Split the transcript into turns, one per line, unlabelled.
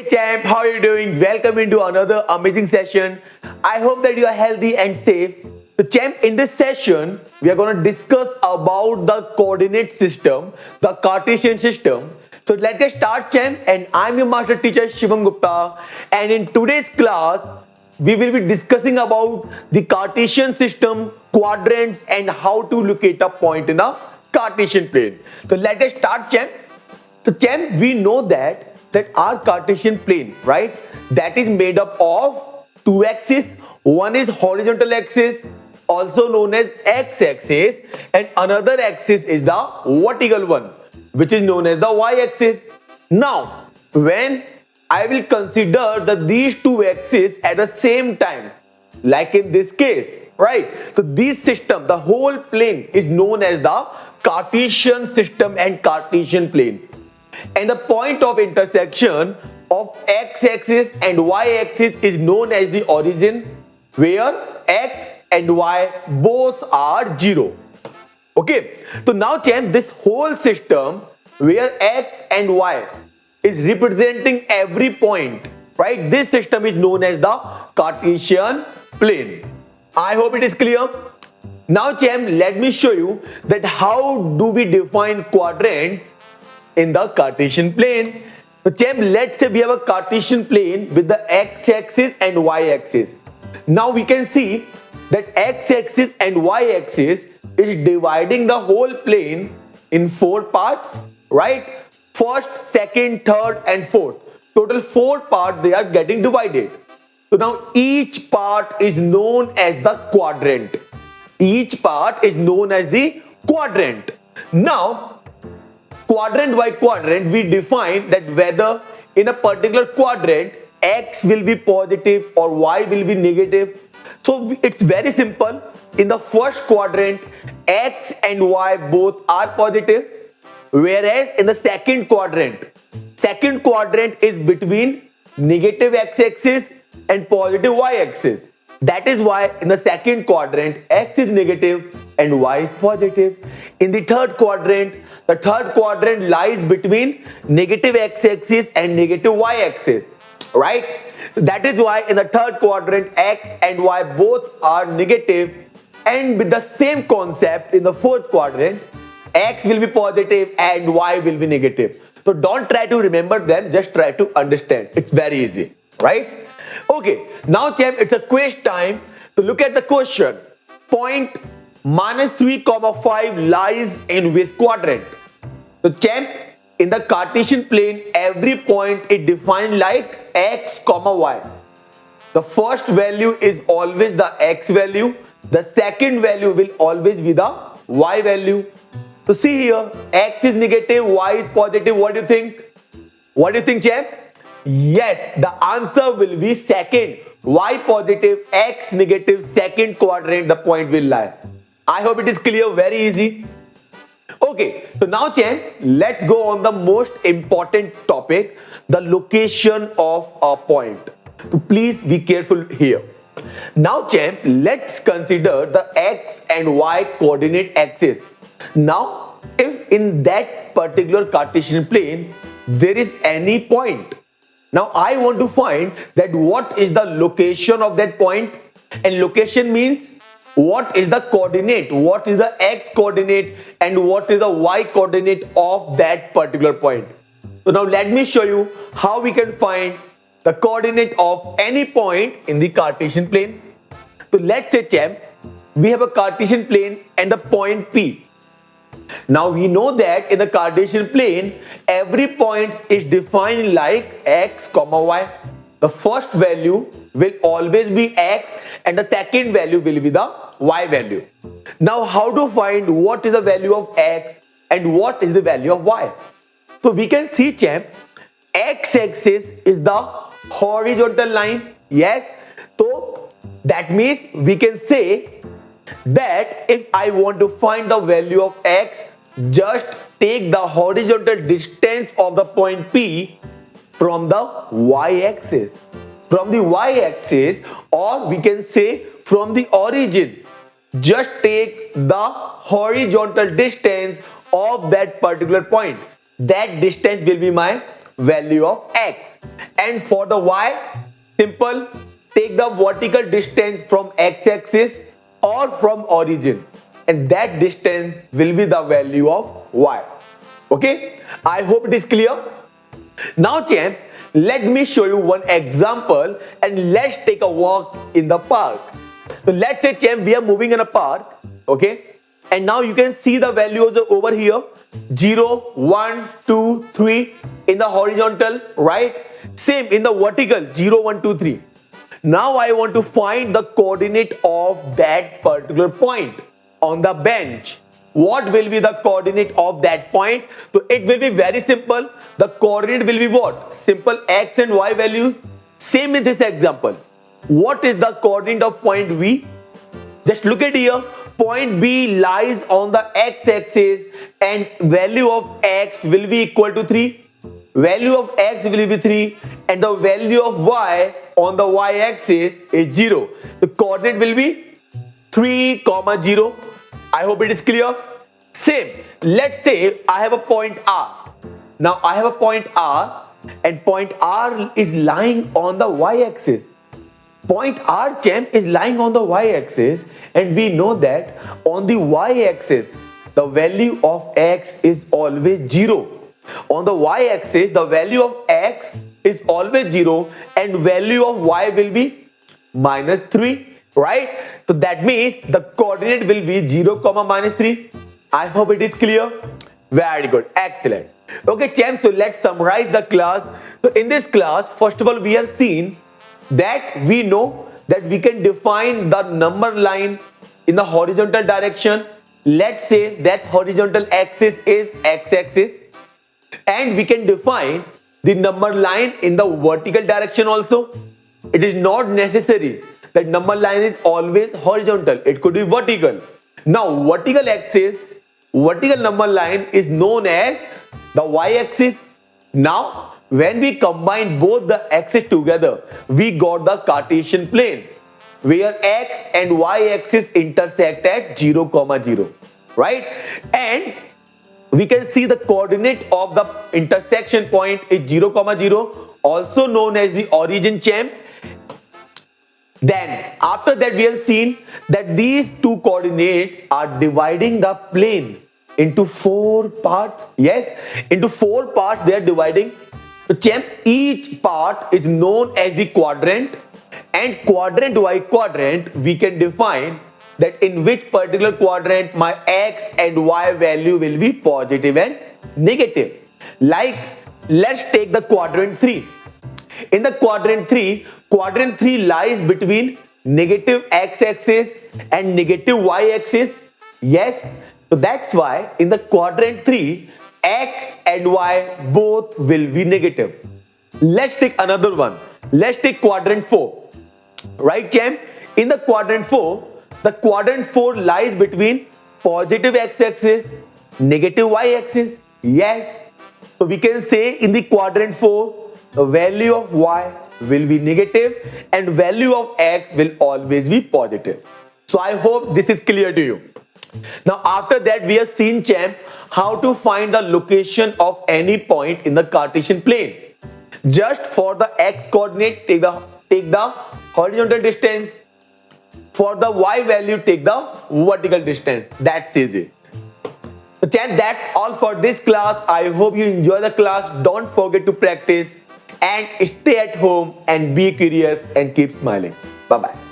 Hey champ, how are you doing? Welcome into another amazing session. I hope that you are healthy and safe. So champ, in this session, we are going to discuss about the coordinate system, the Cartesian system. So let's get started champ, and I'm your master teacher Shivam Gupta, and in today's class, we will be discussing about the Cartesian system, quadrants, and how to locate a point in a Cartesian plane. So let us start champ. So champ, we know that our Cartesian plane, right, that is made up of two axes. One is horizontal axis, also known as x-axis, and another axis is the vertical one, which is known as the y-axis. Now, when I will consider these two axes at the same time, like in this case, right? So this system, the whole plane is known as the Cartesian system and Cartesian plane. And the point of intersection of x-axis and y-axis is known as the origin, where x and y both are 0. Okay, so now champ, this whole system where x and y is representing every point, right? This system is known as the Cartesian plane. I hope it is clear. Now champ, let me show you that how do we define quadrants in the Cartesian plane. So champ, let's say we have a Cartesian plane with the x-axis and y-axis. Now we can see that x-axis and y-axis is dividing the whole plane in 4 parts, right? First, second, third and fourth. Total 4 parts they are getting divided. So now each part is known as the quadrant. Each part is known as the quadrant. Now, quadrant by quadrant, we define that whether in a particular quadrant x will be positive or y will be negative. So it's very simple. In the first quadrant, x and y both are positive, whereas in the second quadrant is between negative x-axis and positive y-axis. That is why in the second quadrant, x is negative and y is positive. In the third quadrant lies between negative x-axis and negative y-axis, right? That is why in the third quadrant, x and y both are negative, and with the same concept in the fourth quadrant, x will be positive and y will be negative. So don't try to remember them, just try to understand. It's very easy, right? Okay, now champ, it's a quiz time. To look at the question. Point -3, 5 lies in which quadrant? So champ, in the Cartesian plane, every point is defined like x, y. The first value is always the x value. The second value will always be the y value. So see here, x is negative, y is positive. What do you think? What do you think, champ? Yes, the answer will be second. Y positive, x negative, second quadrant, the point will lie. I hope it is clear, very easy. Okay, so now champ, let's go on the most important topic, the location of a point. So please be careful here. Now champ, let's consider the x and y coordinate axis. Now, if in that particular Cartesian plane, there is any point, now I want to find that what is the location of that point, and location means what is the coordinate, what is the x coordinate and what is the y coordinate of that particular point. So now let me show you how we can find the coordinate of any point in the Cartesian plane. So let's say champ, we have a Cartesian plane and the point P. Now we know that in the Cartesian plane, every point is defined like x, y. The first value will always be x and the second value will be the y value. Now how to find what is the value of x and what is the value of y? So we can see champ, x-axis is the horizontal line. Yes, so that means we can say that if I want to find the value of x, just take the horizontal distance of the point P from the y-axis. From the y-axis, or we can say from the origin, just take the horizontal distance of that particular point. That distance will be my value of x. And for the y, simple, take the vertical distance from x-axis or from origin, and that distance will be the value of y. Okay, I hope it is clear. Now champ, let me show you one example and let's take a walk in the park. So let's say champ, we are moving in a park, okay, and now you can see the values over here 0, 1, 2, 3 in the horizontal, right? Same in the vertical 0, 1, 2, 3. Now I want to find the coordinate of that particular point on the bench. What will be the coordinate of that point? So it will be very simple. The coordinate will be what? Simple x and y values. Same in this example. What is the coordinate of point V? Just look at here. Point B lies on the x-axis and value of x will be equal to 3. Value of x will be 3 and the value of y on the y-axis is 0. The coordinate will be 3, 0. I hope it is clear. Same. Let's say I have a point R. Now I have a point R and point R is lying on the y-axis. Point R champ is lying on the y-axis and we know that on the y-axis the value of x is always 0. On the y-axis the value of x is always 0 and value of y will be -3, right? So that means the coordinate will be 0, -3. I hope it is clear. Very good, excellent. Okay champ, so let's summarize the class. So in this class, first of all, we have seen that we know that we can define the number line in the horizontal direction. Let's say that horizontal axis is x-axis, and we can define the number line in the vertical direction also. It is not necessary that number line is always horizontal, it could be vertical. Now vertical axis, vertical number line is known as the y-axis. Now when we combine both the axes together, we got the Cartesian plane where x and y axis intersect at 0, 0, right? And we can see the coordinate of the intersection point is 0, 0, also known as the origin champ. Then after that we have seen that these two coordinates are dividing the plane into 4 parts. Yes, into 4 parts they are dividing. So champ, each part is known as the quadrant, and quadrant by quadrant we can define that in which particular quadrant my x and y value will be positive and negative. Like let's take the quadrant 3. In the quadrant 3 lies between negative x-axis and negative y-axis. Yes, so that's why in the quadrant 3 x and y both will be negative. Let's take another one. Let's take quadrant 4. Right champ? In the quadrant 4, the quadrant 4 lies between positive x-axis, negative y-axis. Yes, so we can say in the quadrant 4 the value of y will be negative and value of x will always be positive. So I hope this is clear to you. Now after that we have seen champ how to find the location of any point in the Cartesian plane. Just for the x coordinate take the horizontal distance. For the y value take the vertical distance. That's easy. So champ, that's all for this class. I hope you enjoy the class. Don't forget to practice and stay at home and be curious and keep smiling. Bye bye.